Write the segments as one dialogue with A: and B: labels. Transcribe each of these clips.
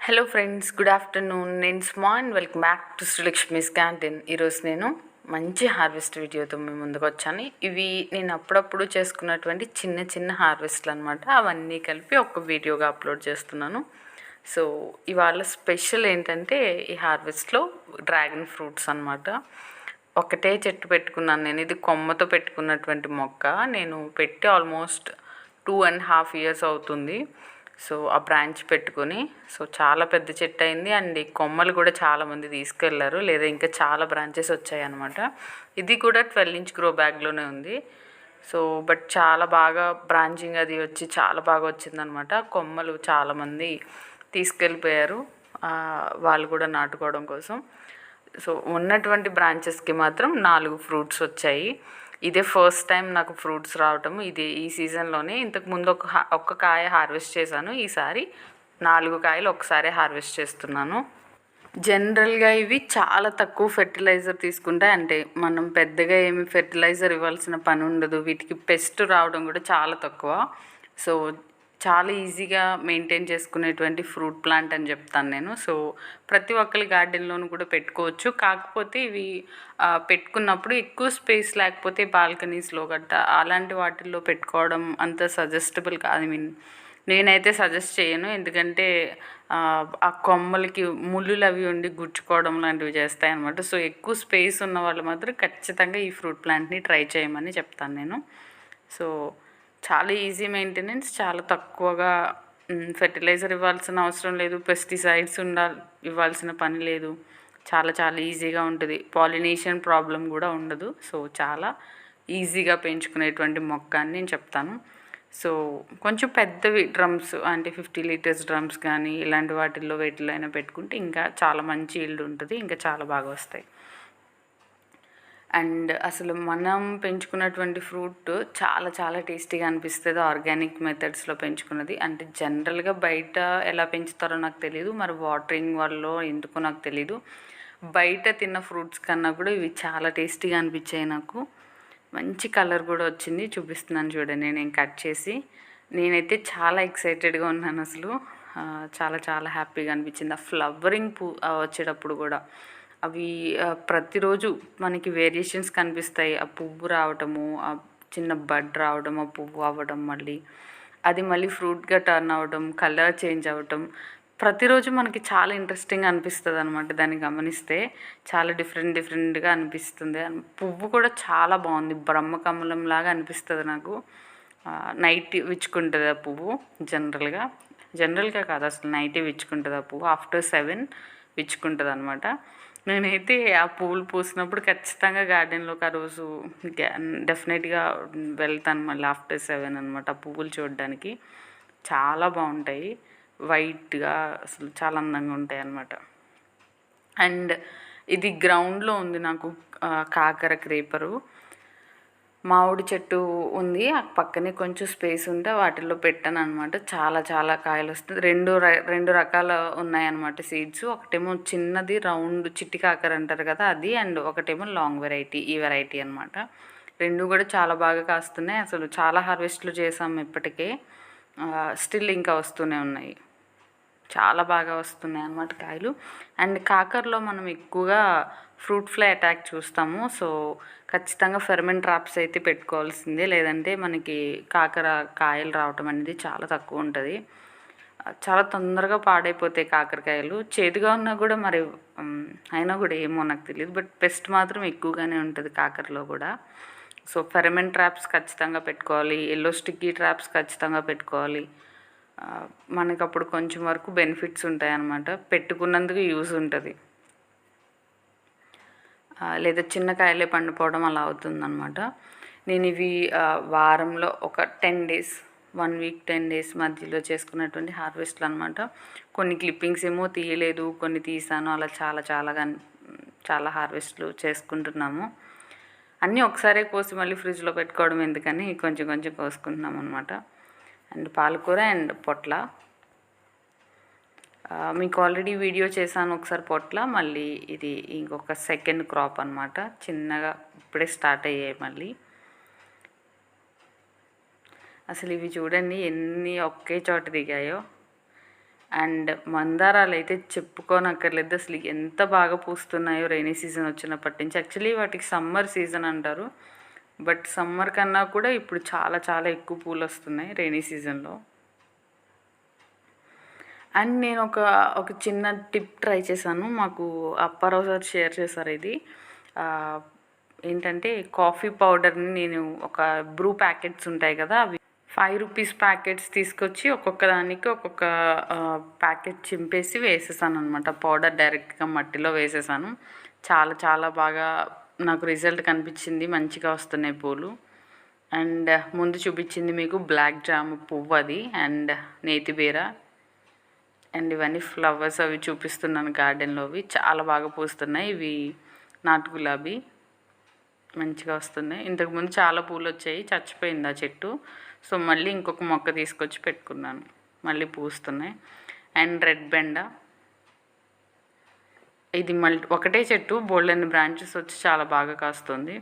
A: Hello friends, good afternoon. నేను స్మా and welcome back to Srilakshmi's canteen. ఈరోజు నేను మంచి హార్వెస్ట్ వీడియోతో మీ ముందుకు వచ్చాను. ఇవి నేను అప్పుడప్పుడు చేసుకున్నటువంటి చిన్న చిన్న హార్వెస్ట్లు అనమాట. అవన్నీ కలిపి ఒక వీడియోగా అప్లోడ్ చేస్తున్నాను. సో ఇవాళ స్పెషల్ ఏంటంటే ఈ హార్వెస్ట్లో డ్రాగన్ ఫ్రూట్స్ అనమాట. ఒకటే చెట్టు పెట్టుకున్నాను నేను. ఇది కొమ్మతో పెట్టుకున్నటువంటి మొక్క. నేను పెట్టి ఆల్మోస్ట్ 2.5 years అవుతుంది. సో ఆ బ్రాంచ్ పెట్టుకొని చాలా పెద్ద చెట్టు అయింది. అండ్ ఈ కొమ్మలు కూడా చాలామంది తీసుకెళ్లారు, లేదా ఇంకా చాలా బ్రాంచెస్ వచ్చాయి అనమాట. ఇది కూడా 12 inch గ్రో బ్యాగ్లోనే ఉంది. సో బట్ చాలా బాగా బ్రాంచింగ్ అది వచ్చి చాలా బాగా వచ్చిందనమాట. కొమ్మలు చాలామంది తీసుకెళ్ళిపోయారు, వాళ్ళు కూడా నాటుకోవడం కోసం. సో ఉన్నటువంటి బ్రాంచెస్కి మాత్రం 4 ఫ్రూట్స్ వచ్చాయి. ఇదే ఫస్ట్ టైం నాకు ఫ్రూట్స్ రావటం. ఈ సీజన్లోనే. ఇంతకుముందు ఒక్క కాయ హార్వెస్ట్ చేశాను. ఈసారి 4 కాయలు ఒకసారి హార్వెస్ట్ చేస్తున్నాను. జనరల్గా ఇవి చాలా తక్కువ ఫెర్టిలైజర్ తీసుకుంటాయి. అంటే మనం పెద్దగా ఏమి ఫెర్టిలైజర్ ఇవ్వాల్సిన పని ఉండదు. వీటికి పెస్ట్ రావడం కూడా చాలా తక్కువ. సో చాలా ఈజీగా మెయింటైన్ చేసుకునేటువంటి ఫ్రూట్ ప్లాంట్ అని చెప్తాను నేను. సో ప్రతి ఒక్కరి గార్డెన్లోనూ కూడా పెట్టుకోవచ్చు. కాకపోతే ఇవి పెట్టుకున్నప్పుడు ఎక్కువ స్పేస్ లేకపోతే బాల్కనీస్లో గట్ట అలాంటి వాటిల్లో పెట్టుకోవడం అంత సజెస్టబుల్ కాదు. నేనైతే సజెస్ట్ చేయను. ఎందుకంటే ఆ కొమ్మలకి ముళ్ళులు అవి ఉండి గుచ్చుకోవడం లాంటివి చేస్తాయి అన్నమాట. సో ఎక్కువ స్పేస్ ఉన్న వాళ్ళు మాత్రం ఖచ్చితంగా ఈ ఫ్రూట్ ప్లాంట్ని ట్రై చేయమని చెప్తాను నేను. సో చాలా ఈజీ మెయింటెనెన్స్, చాలా తక్కువగా ఫెర్టిలైజర్ ఇవ్వాల్సిన అవసరం లేదు, పెస్టిసైడ్స్ ఇవ్వాల్సిన పని లేదు. చాలా చాలా ఈజీగా ఉంటుంది. పాలినేషన్ ప్రాబ్లం కూడా ఉండదు. సో చాలా ఈజీగా పెంచుకునేటువంటి మొక్క అని నేను చెప్తాను. సో కొంచెం పెద్దవి డ్రమ్స్, అంటే 50 liters డ్రమ్స్ కానీ ఇలాంటి వాటిల్లో వేటిలో అయినా పెట్టుకుంటే ఇంకా చాలా మంచి ఈల్డ్ ఉంటుంది, ఇంకా చాలా బాగా వస్తాయి. అండ్ అసలు మనం పెంచుకున్నటువంటి ఫ్రూట్ చాలా చాలా టేస్టీగా అనిపిస్తుంది ఆర్గానిక్ మెథడ్స్లో పెంచుకున్నది. అంటే జనరల్గా బయట ఎలా పెంచుతారో నాకు తెలియదు, మరి వాటరింగ్ వల్ల ఎందుకో నాకు తెలీదు. బయట తిన్న ఫ్రూట్స్ కన్నా కూడా ఇవి చాలా టేస్టీగా అనిపించాయి నాకు. మంచి కలర్ కూడా వచ్చింది. చూపిస్తున్నాను చూడండి నేను కట్ చేసి. నేనైతే చాలా ఎక్సైటెడ్గా ఉన్నాను అసలు. చాలా చాలా హ్యాపీగా అనిపించింది. ఆ ఫ్లవరింగ్ వచ్చేటప్పుడు కూడా అవి ప్రతిరోజు మనకి వేరియేషన్స్ కనిపిస్తాయి. ఆ పువ్వు రావటము, ఆ చిన్న బడ్ రావడం, ఆ పువ్వు అవ్వడం, మళ్ళీ ఫ్రూట్గా టర్న్ అవ్వడం, కలర్ చేంజ్ అవ్వటం ప్రతిరోజు మనకి చాలా ఇంట్రెస్టింగ్ అనిపిస్తుంది అనమాట. దాన్ని గమనిస్తే చాలా డిఫరెంట్గా అనిపిస్తుంది. పువ్వు కూడా చాలా బాగుంది, బ్రహ్మకమలం లాగా అనిపిస్తుంది నాకు. నైట్ విచ్చుకుంటుంది ఆ పువ్వు. జనరల్గా కాదు, అసలు నైటే విచ్చుకుంటుంది ఆ పువ్వు. ఆఫ్టర్ 7 విచ్చుకుంటుంది అనమాట. నేనైతే ఆ పువ్వులు పూసినప్పుడు ఖచ్చితంగా గార్డెన్లోకి ఆ రోజు డెఫినెట్గా వెళ్తాను మళ్ళీ ఆఫ్టర్ 7 అనమాట. ఆ పువ్వులు చూడడానికి చాలా బాగుంటాయి, వైట్గా అసలు చాలా అందంగా ఉంటాయి అన్నమాట. అండ్ ఇది గ్రౌండ్లో ఉంది నాకు కాకర క్రేపరు. మామిడి చెట్టు ఉంది, ఆ పక్కనే కొంచెం స్పేస్ ఉంటే వాటిల్లో పెట్టాను అనమాట. చాలా చాలా కాయలు వస్తుంది. రెండు రకాల ఉన్నాయన్నమాట సీడ్స్. ఒకటేమో చిన్నది రౌండ్ చిట్టి కాకర అంటారు కదా అది, అండ్ ఒకటేమో లాంగ్ వెరైటీ, ఈ వెరైటీ అనమాట. రెండు కూడా చాలా బాగా కాస్తున్నాయి. అసలు చాలా హార్వెస్ట్లు చేసాము ఇప్పటికే, స్టిల్ ఇంకా వస్తూనే ఉన్నాయి. చాలా బాగా వస్తున్నాయి అన్నమాట కాయలు. అండ్ కాకరలో మనం ఎక్కువగా ఫ్రూట్ ఫ్లై అటాక్ చూస్తాము. సో ఖచ్చితంగా ఫెర్మెంట్ ట్రాప్స్ అయితే పెట్టుకోవాల్సిందే, లేదంటే మనకి కాయలు రావటం అనేది చాలా తక్కువ ఉంటుంది. చాలా తొందరగా పాడైపోతాయి కాకరకాయలు. చేదుగా ఉన్నా కూడా మరి అయినా కూడా ఏమో నాకు తెలియదు, బట్ పెస్ట్ మాత్రం ఎక్కువగానే ఉంటుంది కాకరలో కూడా. సో ఫెర్మెంట్ ట్రాప్స్ ఖచ్చితంగా పెట్టుకోవాలి, ఎల్లో స్టిక్కీ ట్రాప్స్ ఖచ్చితంగా పెట్టుకోవాలి. మనకు అప్పుడు కొంచెం వరకు బెనిఫిట్స్ ఉంటాయి అన్నమాట, పెట్టుకున్నందుకు యూజ్ ఉంటుంది. లేదా చిన్న కాయలే పండిపోవడం అలా అవుతుందన్నమాట. నేను ఇవి వారంలో ఒక 10 days, 1 week 10 days మధ్యలో చేసుకున్నటువంటి హార్వెస్ట్లు అనమాట. కొన్ని క్లిప్పింగ్స్ ఏమో తీయలేదు, కొన్ని తీసాను. అలా చాలా హార్వెస్ట్లు చేసుకుంటున్నాము. అన్నీ ఒకసారే కోసి మళ్ళీ ఫ్రిడ్జ్లో పెట్టుకోవడం ఎందుకని కొంచెం కొంచెం కోసుకుంటున్నాం అనమాట. అండ్ పాలకూర అండ్ పొట్ల మీకు ఆల్రెడీ వీడియో చేశాను ఒకసారి పొట్ల. మళ్ళీ ఇది ఇంకొక సెకండ్ క్రాప్ అనమాట. చిన్నగా ఇప్పుడే స్టార్ట్ అయ్యాయి మళ్ళీ. అసలు ఇవి చూడండి ఎన్ని ఒకే చోట దిగాయో. అండ్ మందారాలు అయితే చెప్పుకోనక్కర్లేదు, అసలు ఎంత బాగా పూస్తున్నాయో రైనీ సీజన్ వచ్చినప్పటి నుంచి. యాక్చువల్లీ వాటికి సమ్మర్ సీజన్ అంటారు, బట్ సమ్మర్ కన్నా కూడా ఇప్పుడు చాలా చాలా ఎక్కువ పూలు వస్తున్నాయి రైనీ సీజన్లో. అండ్ నేను ఒక చిన్న టిప్ ట్రై చేశాను, మాకు అప్పారావు సార్ షేర్ చేశారు ఇది. ఏంటంటే కాఫీ పౌడర్ని నేను ఒక బ్రూ ప్యాకెట్స్ ఉంటాయి కదా, అవి 5 రూపీస్ ప్యాకెట్స్ తీసుకొచ్చి ఒక్కొక్క దానికి ఒక్కొక్క ప్యాకెట్ చింపేసి వేసేసాను అనమాట. పౌడర్ డైరెక్ట్గా మట్టిలో వేసేసాను. చాలా చాలా బాగా నాకు రిజల్ట్ కనిపించింది, మంచిగా వస్తున్నాయి పూలు. అండ్ ముందు చూపించింది మీకు బ్లాక్ జామ్ పువ్వు అది, అండ్ నేతిబీర, అండ్ ఇవన్నీ ఫ్లవర్స్ అవి చూపిస్తున్నాను గార్డెన్లో. అవి చాలా బాగా పూస్తున్నాయి. ఇవి నాటు గులాబీ మంచిగా వస్తున్నాయి. ఇంతకుముందు చాలా పూలు వచ్చాయి, చచ్చిపోయింది ఆ చెట్టు. సో మళ్ళీ ఇంకొక మొక్క తీసుకొచ్చి పెట్టుకున్నాను, మళ్ళీ పూస్తున్నాయి. అండ్ రెడ్ బెండ, ఇది మళ్ళీ ఒకటే చెట్టు బోల్డెన్ బ్రాంచెస్ వచ్చి చాలా బాగా కాస్తుంది.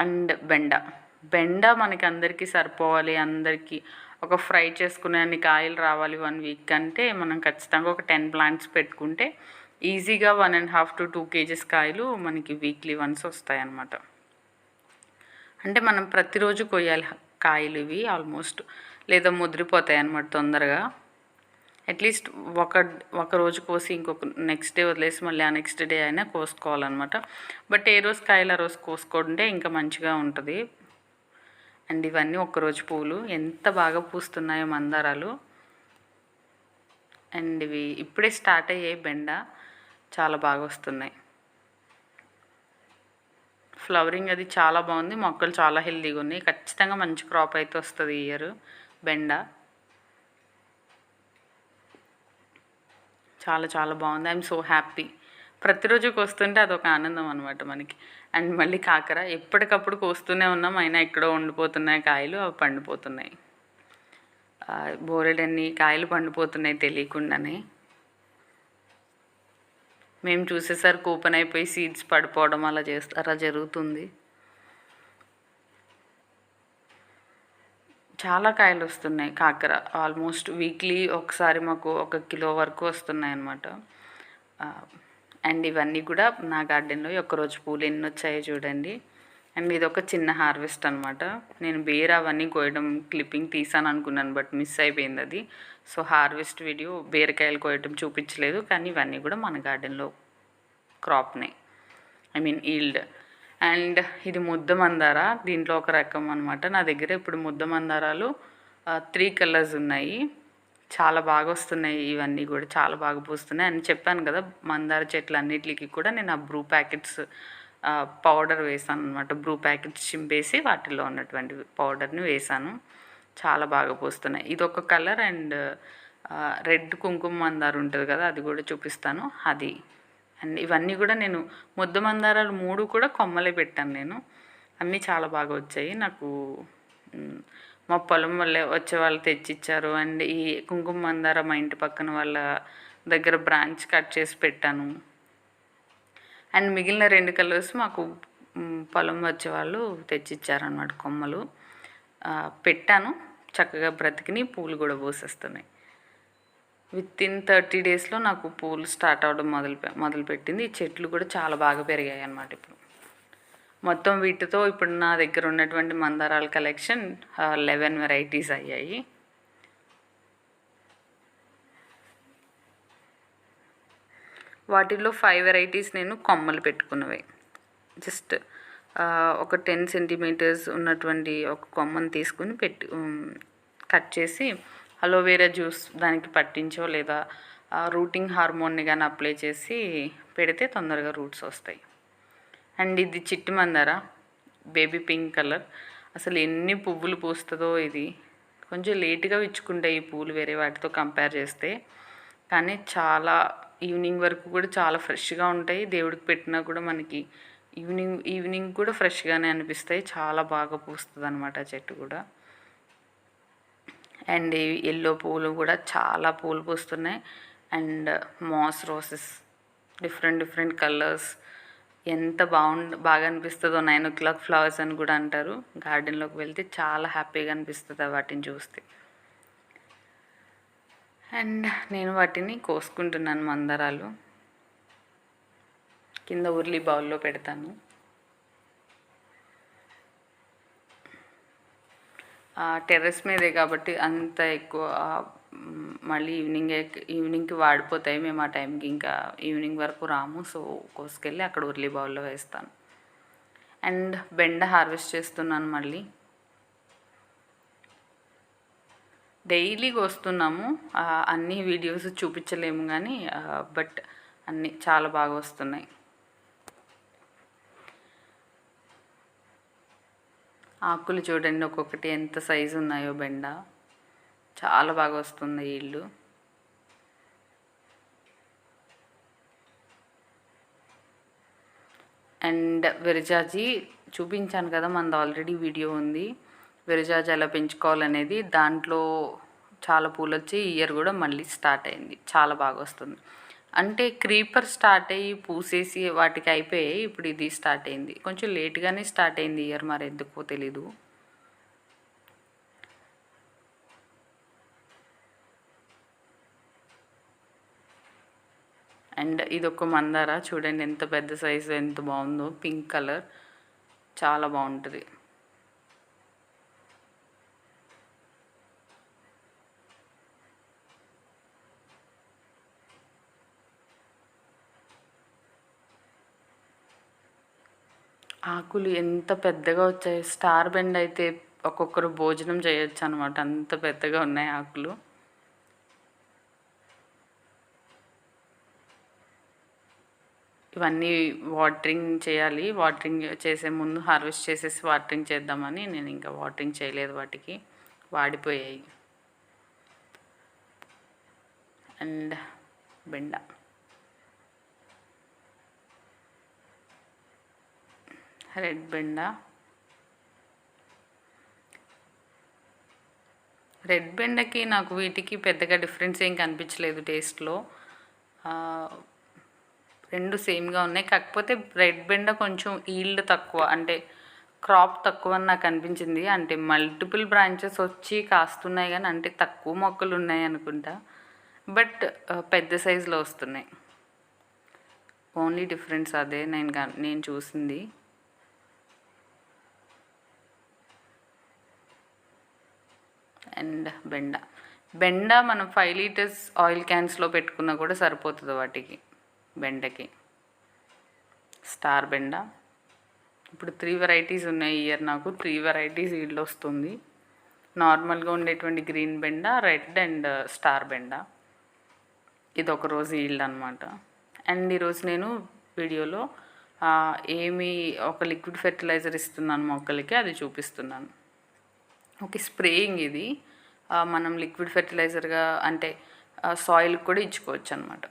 A: అండ్ బెండ మనకి అందరికీ సరిపోవాలి, అందరికీ ఒక ఫ్రై చేసుకునే అన్ని కాయలు రావాలి 1 వీక్ అంటే మనం ఖచ్చితంగా ఒక 10 ప్లాంట్స్ పెట్టుకుంటే ఈజీగా 1.5 to 2 kgs కాయలు మనకి వీక్లీ వన్స్ వస్తాయి అన్నమాట. అంటే మనం ప్రతిరోజు కొయ్యాలి కాయలు ఇవి ఆల్మోస్ట్, లేదా ముదిరిపోతాయి అన్నమాట తొందరగా. అట్లీస్ట్ ఒక రోజు కోసి ఇంకొక నెక్స్ట్ డే వదిలేసి మళ్ళీ ఆ నెక్స్ట్ డే అయినా కోసుకోవాలన్నమాట. బట్ ఏ రోజు కాయలు ఆ రోజు కోసుకుంటే ఇంకా మంచిగా ఉంటుంది. అండ్ ఇవన్నీ ఒక్కరోజు పూలు, ఎంత బాగా పూస్తున్నాయో మందారాలు. అండ్ ఇవి ఇప్పుడే స్టార్ట్ అయ్యాయి, బెండ చాలా బాగా వస్తున్నాయి. ఫ్లవరింగ్ అది చాలా బాగుంది, మొక్కలు చాలా హెల్తీగా ఉన్నాయి. ఖచ్చితంగా మంచి క్రాప్ అయితే వస్తుంది ఈ ఇయర్. బెండ చాలా చాలా బాగుంది. I'm so happy. ప్రతిరోజు కోస్తుంటే అదొక ఆనందం అనమాట మనకి. అండ్ మళ్ళీ కాకర ఎప్పటికప్పుడు కోస్తూనే ఉన్నాం, అయినా ఎక్కడో ఉండిపోతున్నాయి కాయలు, అవి పండిపోతున్నాయి. బోరెడన్ని కాయలు పండిపోతున్నాయి తెలియకుండానే. మేము చూసేసరికి ఓపెన్ అయిపోయి సీడ్స్ పడిపోవడం అలా జరుగుతుంది. చాలా కాయలు వస్తున్నాయి కాకర, ఆల్మోస్ట్ వీక్లీ ఒకసారి మాకు 1 కిలో వరకు వస్తున్నాయి అన్నమాట. అండ్ ఇవన్నీ కూడా నా గార్డెన్లో ఒక్కరోజు పూలు ఎన్ని వచ్చాయో చూడండి. అండ్ ఇది ఒక చిన్న హార్వెస్ట్ అనమాట. నేను బీర అవన్నీ కోయడం క్లిప్పింగ్ తీసాను అనుకున్నాను, బట్ మిస్ అయిపోయింది అది. సో హార్వెస్ట్ వీడియో బీరకాయలు కోయడం చూపించలేదు, కానీ ఇవన్నీ కూడా మన గార్డెన్లో క్రాప్నే, ఈల్డ్. అండ్ ఇది ముద్ద మందార, దీంట్లో ఒక రకం అనమాట. నా దగ్గర ఇప్పుడు ముద్ద మందారాలు 3 కలర్స్ ఉన్నాయి, చాలా బాగా వస్తున్నాయి. ఇవన్నీ కూడా చాలా బాగా పూస్తున్నాయి అని చెప్పాను కదా. మందార చెట్లు అన్నిటికీ కూడా నేను ఆ బ్రూ ప్యాకెట్స్ పౌడర్ వేసాను అనమాట. బ్రూ ప్యాకెట్స్ చింపేసి వాటిలో ఉన్నటువంటి పౌడర్ని వేసాను, చాలా బాగా పూస్తున్నాయి. ఇది ఒక కలర్. అండ్ రెడ్ కుంకుమ మందార ఉంటుంది కదా, అది కూడా చూపిస్తాను అది. అండ్ ఇవన్నీ కూడా నేను ముద్ద మందారాలు 3 కూడా కొమ్మలే పెట్టాను నేను, అన్నీ చాలా బాగా వచ్చాయి నాకు. మా పొలం వల్ల వచ్చే వాళ్ళు తెచ్చిచ్చారు. అండ్ ఈ కుంకుమ మందార మా ఇంటి పక్కన వాళ్ళ దగ్గర బ్రాంచ్ కట్ చేసి పెట్టాను. అండ్ మిగిలిన 2 కలర్స్ మాకు పొలం వచ్చే వాళ్ళు తెచ్చిచ్చారనమాట, కొమ్మలు పెట్టాను. చక్కగా బ్రతికిని, పూలు కూడా పూసేస్తున్నాయి. వితిన్ 30 డేస్లో నాకు పూలు స్టార్ట్ అవ్వడం మొదలుపెట్టింది. ఈ చెట్లు కూడా చాలా బాగా పెరిగాయి అన్నమాట. ఇప్పుడు మొత్తం వీటితో ఇప్పుడు నా దగ్గర ఉన్నటువంటి మందారాల కలెక్షన్ 11 వెరైటీస్ అయ్యాయి. వాటిల్లో 5 వెరైటీస్ నేను కొమ్మలు పెట్టుకున్నవి. జస్ట్ ఒక 10 సెంటీమీటర్స్ ఉన్నటువంటి ఒక కొమ్మను తీసుకుని కట్ చేసి అలోవెరా జ్యూస్ దానికి పట్టించో లేదా రూటింగ్ హార్మోన్ని కానీ అప్లై చేసి పెడితే తొందరగా రూట్స్ వస్తాయి. అండ్ ఇది చిట్టి మందార, బేబీ పింక్ కలర్. అసలు ఎన్ని పువ్వులు పూస్తుందో ఇది. కొంచెం లేట్గా విచ్చుకుంటాయి ఈ పూలు వేరే వాటితో కంపేర్ చేస్తే, కానీ చాలా ఈవినింగ్ వరకు కూడా చాలా ఫ్రెష్గా ఉంటాయి. దేవుడికి పెట్టినా కూడా మనకి ఈవినింగ్ కూడా ఫ్రెష్గానే అనిపిస్తాయి. చాలా బాగా పూస్తుంది అనమాట ఆ చెట్టు కూడా. అండ్ ఎల్లో పూలు కూడా చాలా పూలు పూస్తున్నాయి. And mass roses, different colours, ఎంత బాగా అనిపిస్తుందో. 9 o'clock ఫ్లవర్స్ అని కూడా అంటారు. గార్డెన్లోకి వెళ్తే చాలా హ్యాపీగా అనిపిస్తుంది వాటిని చూస్తే. అండ్ నేను వాటిని కోసుకుంటున్నాను మందారాలు. కింద ఉర్లి బౌల్లో పెడతాను. టెర్రస్ మీదే కాబట్టి అంత ఎక్కువ మళ్ళీ ఈవినింగ్కి వాడిపోతాయి. మేము ఆ టైంకి ఇంకా ఈవినింగ్ వరకు రాము. సో కోసుకెళ్ళి అక్కడ ఉర్లి బౌల్లో వేస్తాను. అండ్ బెండ హార్వెస్ట్ చేస్తున్నాను. మళ్ళీ డైలీ కోస్తున్నాము. అన్ని వీడియోస్ చూపించలేము కానీ బట్ అన్నీ చాలా బాగా వస్తున్నాయి. ఆకులు చూడండి ఒక్కొక్కటి ఎంత సైజు ఉన్నాయో. బెండ చాలా బాగా వస్తుంది ఈల్డ్. అండ్ విరజాజి చూపించాను కదా, మనది ఆల్రెడీ వీడియో ఉంది. విరజాజి ఎలా పెంచుకోవాలనేది. దాంట్లో చాలా పూలు వచ్చి ఈ ఇయర్ కూడా మళ్ళీ స్టార్ట్ అయింది. చాలా బాగా వస్తుంది. అంటే క్రీపర్ స్టార్ట్ అయ్యి పూసేసి వాటికి అయిపోయాయి. ఇప్పుడు ఇది స్టార్ట్ అయింది. కొంచెం లేట్గానే స్టార్ట్ అయింది ఇయర్, మరి ఎందుకో తెలీదు. అండ్ ఇదొక మందార చూడండి ఎంత పెద్ద సైజు, ఎంత బాగుందో. పింక్ కలర్ చాలా బాగుంటుంది. ఆకులు ఎంత పెద్దగా వచ్చాయి. స్టార్ బెండ్ అయితే ఒక్కొక్కరు భోజనం చేయొచ్చు అనమాట, అంత పెద్దగా ఉన్నాయి ఆకులు. ఇవన్నీ వాటరింగ్ చేయాలి. వాటరింగ్ చేసే ముందు హార్వెస్ట్ చేసేసి వాటరింగ్ చేద్దామని నేను ఇంకా వాటరింగ్ చేయలేదు. వాటికి వాడిపోయాయి. అండ్ బెండ రెడ్ బెండ. రెడ్ బెండకి నాకు వీటికి పెద్దగా డిఫరెన్స్ ఏం కనిపించలేదు టేస్ట్లో. రెండు సేమ్గా ఉన్నాయి. కాకపోతే రెడ్ బెండ కొంచెం ఈల్డ్ తక్కువ, అంటే క్రాప్ తక్కువ అని నాకు అనిపించింది. అంటే మల్టిపుల్ బ్రాంచెస్ వచ్చి కాస్తున్నాయి కానీ అంటే తక్కువ మొక్కలు ఉన్నాయి అనుకుంటా. బట్ పెద్ద సైజులో వస్తున్నాయి. ఓన్లీ డిఫరెన్స్ అదే నేను చూసింది. అండ్ బెండ మనం 5 లీటర్స్ ఆయిల్ క్యాన్స్లో పెట్టుకున్నా కూడా సరిపోతుంది వాటికి. బెండకి స్టార్ బెండ. ఇప్పుడు 3 వెరైటీస్ ఉన్నాయి ఇయర్. నాకు 3 వెరైటీస్ ఈల్డ్ వస్తుంది. నార్మల్గా ఉండేటువంటి గ్రీన్ బెండ, రెడ్ అండ్ స్టార్ బెండ. ఇది ఒక రోజు ఈల్డ్ అనమాట. అండ్ ఈరోజు నేను వీడియోలో ఒక లిక్విడ్ ఫెర్టిలైజర్ ఇస్తున్నాను మొక్కలకి, అది చూపిస్తున్నాను. ఓకే, స్ప్రేయింగ్ ఇది. మనం లిక్విడ్ ఫెర్టిలైజర్గా అంటే సాయిల్కి కూడా ఇచ్చుకోవచ్చు అనమాట.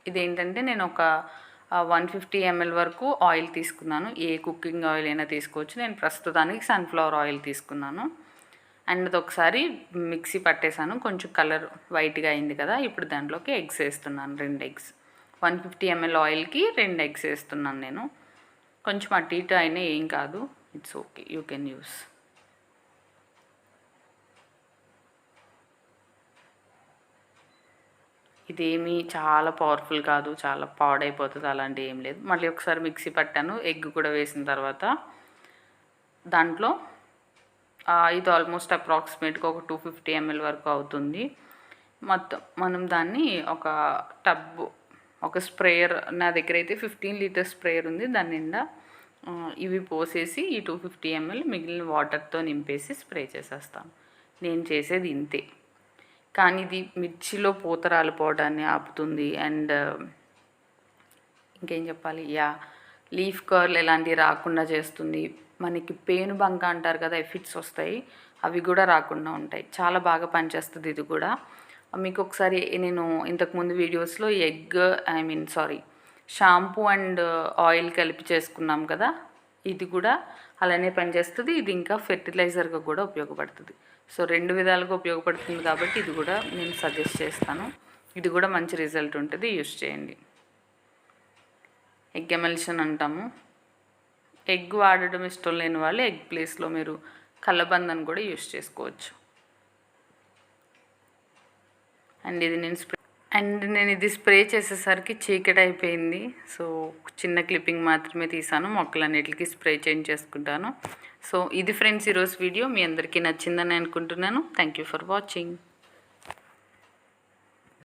A: ఇదేంటంటే నేను ఒక 150 ml వరకు ఆయిల్ తీసుకున్నాను. ఏ కుకింగ్ ఆయిల్ అయినా తీసుకోవచ్చు. నేను ప్రస్తుతానికి సన్ఫ్లవర్ ఆయిల్ తీసుకున్నాను. అండ్ అది ఒకసారి మిక్సీ పట్టేశాను. కొంచెం కలర్ వైట్గా అయింది కదా. ఇప్పుడు దాంట్లోకి ఎగ్స్ వేస్తున్నాను. 2 ఎగ్స్. 150 ml ఆయిల్కి 2 ఎగ్స్ వేస్తున్నాను నేను. కొంచెం అటు ఇటు అయినా ఏం కాదు, it's okay, you can use. ఇదేమీ చాలా పవర్ఫుల్ కాదు, చాలా పాడైపోతుంది అలాంటి ఏం లేదు. మళ్ళీ ఒకసారి మిక్సీ పట్టాను. ఎగ్ కూడా వేసిన తర్వాత దాంట్లో ఇది ఆల్మోస్ట్ అప్రాక్సిమేట్గా ఒక 250 ml వరకు అవుతుంది మొత్తం. మనం దాన్ని ఒక టబ్, ఒక స్ప్రేయర్, నా దగ్గర అయితే 15 లీటర్ స్ప్రేయర్ ఉంది. దాని నిండా ఇవి పోసేసి ఈ 250 ml మిగిలిన వాటర్తో నింపేసి స్ప్రే చేసేస్తాను. నేను చేసేది ఇంతే. కానీ ఇది మిర్చిలో పూత రాలిపోవడాన్ని ఆపుతుంది. అండ్ ఇంకేం చెప్పాలి, లీఫ్ కర్ల్ ఇలాంటివి రాకుండా చేస్తుంది. మనకి పేను బంక అంటారు కదా, ఎఫిడ్స్ వస్తాయి, అవి కూడా రాకుండా ఉంటాయి. చాలా బాగా పనిచేస్తుంది ఇది కూడా. మీకు ఒకసారి నేను ఇంతకుముందు వీడియోస్లో షాంపూ అండ్ ఆయిల్ కలిపి చేసుకున్నాం కదా, ఇది కూడా అలానే పనిచేస్తుంది. ఇది ఇంకా ఫెర్టిలైజర్గా కూడా ఉపయోగపడుతుంది. సో 2 విధాలుగా ఉపయోగపడుతుంది కాబట్టి ఇది కూడా నేను సజెస్ట్ చేస్తాను. ఇది కూడా మంచి రిజల్ట్ ఉంటుంది, యూస్ చేయండి. ఎగ్ ఎమల్షన్ అంటాము. ఎగ్ వాడడం ఇష్టం లేని వాళ్ళు ఎగ్ ప్లేస్లో మీరు కలబందను కూడా యూస్ చేసుకోవచ్చు. అండ్ నేను ఇది స్ప్రే చేసేసరికి చీకటి అయిపోయింది. సో చిన్న క్లిప్పింగ్ మాత్రమే తీసాను, మొక్కలన్నిటికి స్ప్రే చేంజ్ చేసుకుంటాను. సో ఇది ఫ్రెండ్స్ ఈరోజు వీడియో. మీ అందరికీ నచ్చిందని అనుకుంటున్నాను. Thank you for watching.